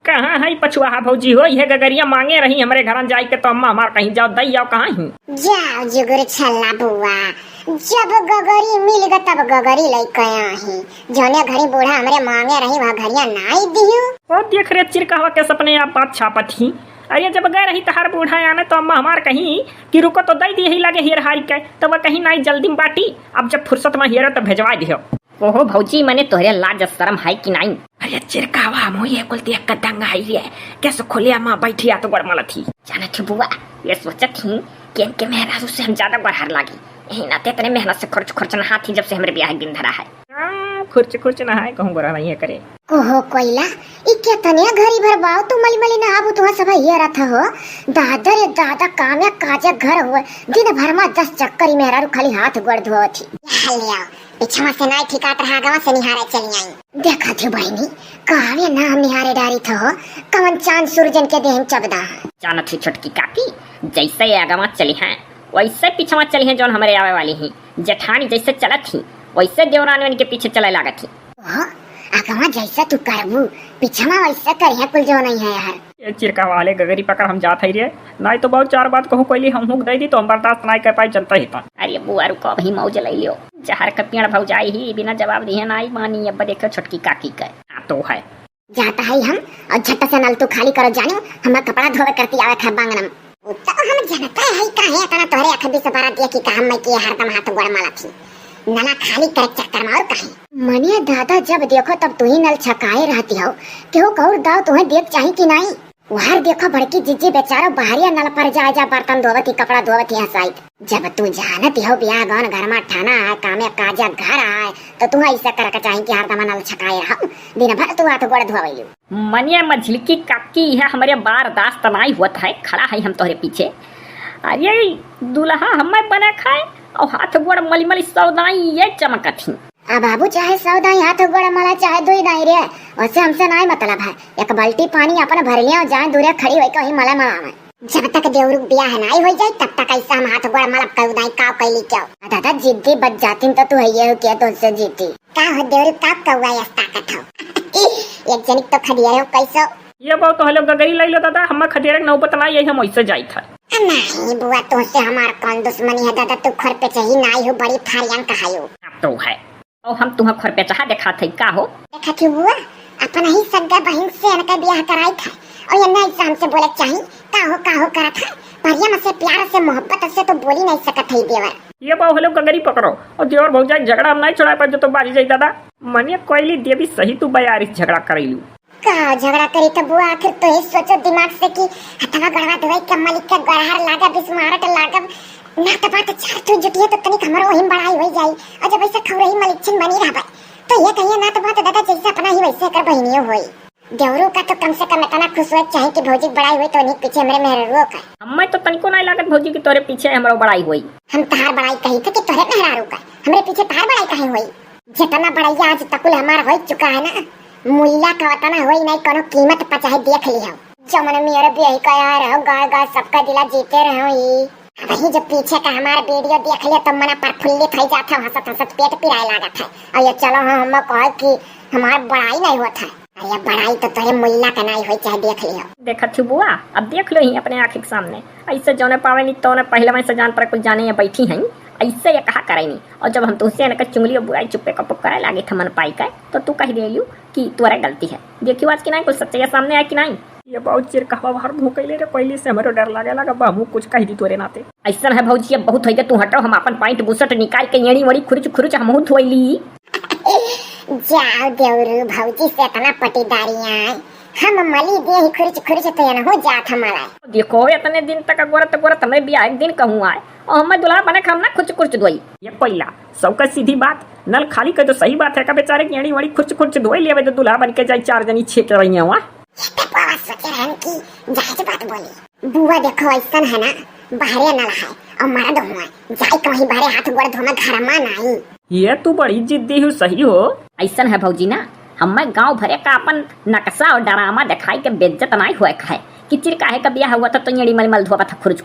कहाँ है पछुआ भौजी हो? ये गगरिया मांगे रही हमरे घर जाई के तो अम्मा हमार कहीं जाओ दई आओ कहाँ ही जाओ जुगुर छल्ला बुआ, जब गगरी मिल गए तब गगरी लेके आई। जौने घड़ी बूढ़ा हमरे मांगे रही वह घड़िया नाई दियो। ओ देख रे चिरकावा के सपने आप बात छापत ही। अरे जब गए रही तहार बूढ़ा आने तो अम्मा हमार कहीं कि रुको तो दई दी ही लगे हियर हारी के, तो वह कहीं नाई जल्दी में बाटी। अब जब फुर्सत में हियर तो भेजवा दियो। ओहो भौजी मने तोहरे लाज शर्म है कि नहीं? अरे चिरकावा मोये कुल देख के दंगा आई रे। कैसे खोलिया माँ बैठी आ तो गड़मल थी। जाना थी बुआ, ये सोचत थी कि इनके मेहरारू से हम ज्यादा गढ़ार लागी। यही नाते इतने मेहनत से खर्च न हाथी जब से हमारे ब्याह दिन धरा है। खुर्च ना है कहूँ गोरा नहीं है करे। कोहो कोइला इके तने घरी भर बाव तू मली मली ना आबू तुहा सब हियर था हो। दादा रे दादा काम्या काजे घर हुए दिन भर में 10 चक्कर मेहरारू खाली हाथ गोड़ धोव थी। लिया पिछवा से नाई ठिकात रहा गवा से निहारे चली आई। देखा थी बहनी काव्य नाम निहारे डारी था कवन चांद सूरजन के देहन चबदा। जाना थी छोटकी काकी, जैसे आगमा चली हैं वैसे पीछवा चली हैं। जौन हमारे आवे वाली ही जेठानी जैसे चलत थी वैसे देवरानी के पीछे चले लागत थी। आगमा जैसा तू करबू पिछवा वैसे करिया कुल जो नहीं है यार। ये चिरका वाले गगरी पकड़ हम जात है रे। नहीं तो बहुत 4 बात कहूँ कोई हम हुक दे दी तो हम बर्दाश्त नहीं कर पाई जनता ही तो। अरे बुआ रुको अभी मौज ले लियो। जहर का पेड़ भौजाई ही बिना जवाब दिए नाई मानी। अब देखो छोटकी काकी का तो है जाता है हम और झट से नल तू खाली करो जानो हमारा कपड़ा धोवे करती आवे खा बांगनम। तो हम जनता है काहे तना तोहरे अखबी से बारात दिया कि काम मैं किए हरदम हाथ गोड़ माला थी नला खाली कर चक्कर मार काहे। मनिया दादा जब देखो तब तू ही नल छकाए रहती हो केहू कौर दाव तुम्हें देख चाही कि नहीं। वहां देखो बड़की जिज्जी बेचारा बाहरिया नल पर जा बर्तन धोवती कपड़ा धोवती हसाई। जब तू जानती हो ब्याह गौन घर में ठाना है कामे काजा घर आए तो तू ऐसा कर के चाही कि हरदम नल छकाए रहो दिन भर तू हाथ गोड़ धोवैलू। मनिया मझिलकी काकी है हमारे बारदाश्त नहीं होता है। खड़ा है हम तोहरे पीछे। अरे दूल्हा हमें बने खाए और हाथ गोड़ मली मली सौदाई ये चमकत ही। अब बाबू चाहे सौदाई हाथ गोड़ मला चाहे दुई दाई रे वैसे हमसे नहीं मतलब है। एक बाल्टी पानी अपन भर लिया जाए दूरे खड़ी होई कहीं मला मलावे। जब तक देवरू ब्याह नहीं हो जाए तब तक ऐसा हम हाथ गोड़ मलब कर दाई का कैली क्या। दादा जिद्दी बच जाती तो तू है के तुझसे जीती का हो देवरू का कौवा यस्ता कथो एक जनिक तो खदिया हो कैसो। ये बहुत तो हेलो गगरी ले लो दादा हम खदेरे नौबत ना यही हम ऐसे जाई था। नहीं बुआ तुझसे हमार कौन दुश्मनी है दादा तू खर पे चही नहीं हो बड़ी फारियां कहायो। तो है और हम तुम्हें खर पे चाह देखा थे का हो। देखा थी बुआ अपन ही सगा बहन से इनका ब्याह कराई था और ये नहीं शाम से बोले चाहिए का हो करा था परिया से प्यार से मोहब्बत से तो बोली नहीं सकत है देवर। ये बाव हेलो गगरी पकड़ो और देवर भौजाई झगड़ा हम नहीं छोड़ा पर जो तो बाजी जाई दादा। मनिया कोयली देवी सही तू बयारी झगड़ा करैलू का झगड़ा करी तो बुआ आखिर तो ही सोचो दिमाग से कि हथवा गड़वा धोई कमली का गड़हार लागा बिस्मारट लागा ना तो बात चार तू जुटिए तो तनिक हमरो वही बड़ाई हो जाई और जब ऐसा खौरही मलिच्छन बनी रहबा तो ये कहिए ना तो बात दादा जैसे अपना ही वैसे कर बहनियों होई। देवरू का तो कम से कम इतना खुश हो चाहे कि भौजी बड़ाई हुई तो नहीं पीछे मेरे मेहरारू का। हमें तो तनिको नहीं लागत भौजी की तोरे पीछे हमरो बड़ाई हुई। हम तहार बड़ाई कही थे कि तोरे मेहरारू का हमरे पीछे तहार बड़ाई कहे हुई। जितना बड़ाई आज तक हमारा हो चुका है ना मुल्ला का वतना होई नहीं कोनो कीमत पचाहे देख लिया। जमन मेरे ब्याह का यार हो गाय गाय सबका दिला जीते रहो ही। वही जब पीछे का हमारा वीडियो देख लिया तो मना पर फुल्लित हो जाता हंसत हंसत पेट पिराए लागत है। और ये चलो हाँ हम कहे कि हमारा बड़ाई नहीं होता है। अरे बड़ाई तो तोरे मुल्ला का नहीं होई चाहे देख लियो। देखा थी बुआ अब देख लो ही अपने आँख के सामने। ऐसे जौने पावे नहीं तो पहले में से जान पर कुछ जाने बैठी हैं ऐसे ये कहा करे नहीं। और जब हम तुझसे न चुंगली और बुराई चुप्पे कप करे लागे थे मन पाई का तो तू कह दे कि तुम्हारा गलती है। देखियो आज की नहीं कुछ सच्चाई सामने आया कि नहीं। ये बहुत चिर कहवा बाहर भूकैले रे पहले से हमरो डर लागे लगा बामू कुछ कह दी तोरे नाते। ऐसा है भौजी अब बहुत हो गया तू हटो हम अपन पाइंट बुसट निकाल के एड़ी वड़ी खुरुच हम धोइली। जाओ देवरू भौजी से इतना पटीदारियां हम मली दे खुरुच तो न हो जात हमारा। देखो इतने दिन तक गोरत हमें ब्याह एक दिन कहूँ आए और हमें दुल्हा बने हम ना खुच धोई। ये पहला सबका सीधी बात नल खाली कर तो सही बात है का बेचारे की एड़ी वड़ी खुच धोई लेवे तो दुल्हा बन के जाए 4 जनी छेक रही है वहाँ। बुआ देखो ऐसा है ना बाहरे नल है और मर्द हुआ जाए कहीं बाहरे हाथ गोड़ धोना घर में नहीं। ये तू बड़ी जिद्दी हो सही हो। ऐसा है भौजी ना हमें गांव भरे का अपन नक्शा और ड्रामा दिखाई के बेइज्जत नहीं हुआ खाए कि चिरकाहे का ब्याह हुआ था तो एड़ी मलमल धोवा था खुरुच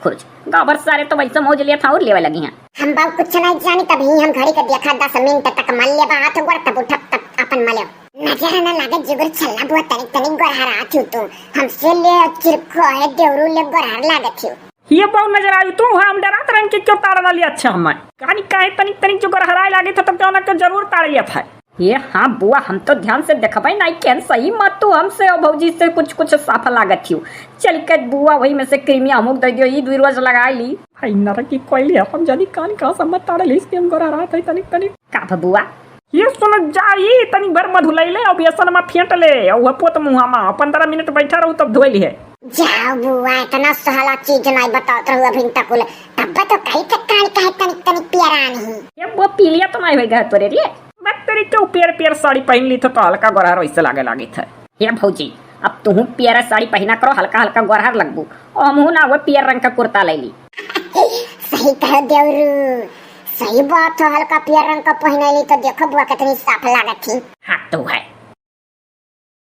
गाँव भर सारे तो वैसे मौज लिया था और लेवे लगी हैं। हम बाबू कुछ नहीं जानी तभी हम घड़ी का देखा 10 मिनट तक मल ले हाथ गोड़ तब उठप तब अपन मले नजर न लागत जुगर छल्ला बुआ तनिक तनिक गोरहरा थी तू हमसे ले चिरखो है देवरू ले गोरहर लागत थी ये बहुत नजर आई तू हम डरात रहन के क्यों ताड़ डाली अच्छा हमें कहानी काहे तनिक तनिक जो गरहराए लागे था तब क्यों ना के जरूर ताड़ लिया था। ये हाँ बुआ हम तो ध्यान से देखबाई नहीं केन सही मत तू हमसे और भौजी से कुछ साफा लागत थी। चल के बुआ वही में से क्रीमिया हमक दे दियो ई दुई रोज लगा ली। भाई नरकी कोइली हम जदी कान का सम्मत ताड़ ली इसके हम गरहरा था तनिक तनिक का बुआ ये सुन जाई तनिक भर मधु ले और बेसन में फेंट ले और वह पोत मुंह में 15 मिनट बैठा रहू तब धोई है। जाओ बुआ इतना सहला चीज नहीं बताओ तो अभी तक तब तो कहीं तक कहानी तनिक तनिक प्यारा नहीं ये वो पीलिया तो नहीं होगा तोरे रे मैं तेरी क्यों पेर साड़ी पहन ली तो हल्का गोरहर वैसे लागे था। ये भौजी अब तू पियर साड़ी पहना करो हल्का हल्का गोरहर लगबू और हमहू ना वो पियर रंग का कुर्ता ले ली। सही कह देवरू सही बात है हल्का पियर रंग का पहने ली तो देखो बुआ कितनी साफ लागत थी। हाँ तो है